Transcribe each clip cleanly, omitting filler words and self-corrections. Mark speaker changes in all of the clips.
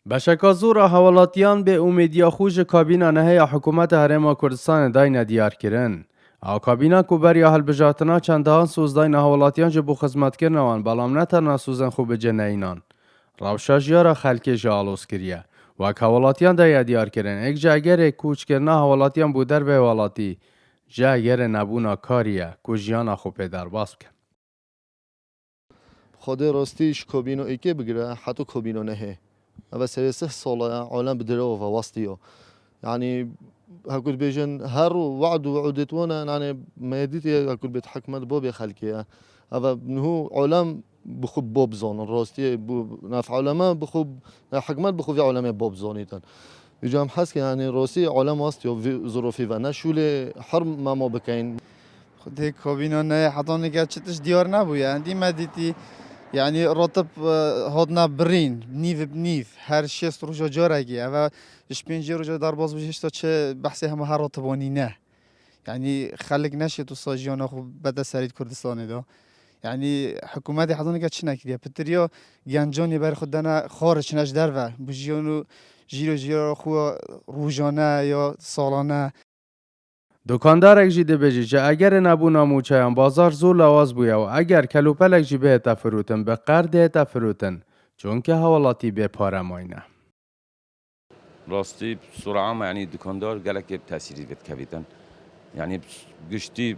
Speaker 1: بشکا زور حوالاتیان به امیدیا خوش کابینا نهی حکومت هرما کردستان داین دیار کرن. او کابینا کو بریا هل بجاتنا چندان سوز داین حوالاتیان جبو خدمت کرنوان بلام نترنا سوزن خوب جنینان. روشا جیارا خلکی جالوس کریه. و حوالاتیان دایا دیار کرن. اک جاگر کوچ کرنا حوالاتیان بودر به حوالاتی. جاگر نبونا کاریه کو جیانا خوب در باز کن.
Speaker 2: خود راستیش کابینو ایکی بگیره حتی کابینو نهی. اما سه سال عالم بدره و واسطیو. يعني هكذا بيجن هر وعد وعدتونا يعني ما يديتي هكذا بيتحكمت بوب خلقيا هذا منه علم بخوب بوب زون الراستي ناف علماء بخوب حكمت بخوب علماء بوب زونيتن يجام حس يعني راسي علم واستيو ظروفي و نشول حرم ما بكين
Speaker 3: خود هيك كابينا نه حتى نگه چتش دیار نبوده اندی مدیتی یعنی راتب هادنا برین نیو بنیو هر شیست روزا جارگی و اش پنج روزا در باز بجش تا چه بحثی همه هر راتبانی نه یعنی خلق نشه تو ساجیانا خوب بده سرید کردستانی دا یعنی حکومت حتی نگه چی نکریه پتریا گنجانی بر خود دنا خارج نش در و بجیانو جیرو خو روزانه یا سالانه
Speaker 1: دکاندارک جی دبیجی که اگر نبونا موچهان بازار زور لواز بویا و اگر کلوپلک جی به تفروتن به قرد تفروتن چون که حوالاتی به پاره ماینه.
Speaker 4: راستی سرعه یعنی دکاندار گلک تأثیری بد کردن یعنی گشتی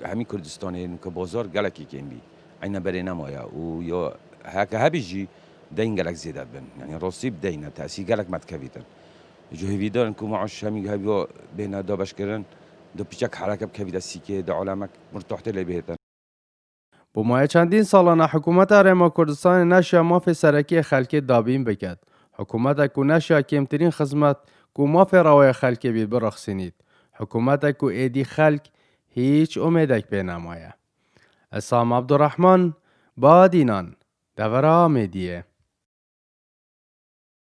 Speaker 4: همین کردستانی که بازار گلکی کمی عین بری نمایا و یا هک هبیجی دین گلک زیاد بن یعنی راستی بدینه تأثیر گلک مت کردن جوهی دارن که معاش همین هبیو بین دابش کردن دو پیچک حرکت کردن سیکه د علامت مرتاحت لی بهتن.
Speaker 1: با ماه چندین سالانه حکومت ارما کردستان نشیا ماف سرکی خلکی دابین بکد. حکومت کو نشیا کمترین خدمت کو ماف روای خلکی بید برخصینید. حکومت کو ایدی خلق هیچ امیدک به نمایه. اسام عبدالرحمن بادینان دورا میدیه.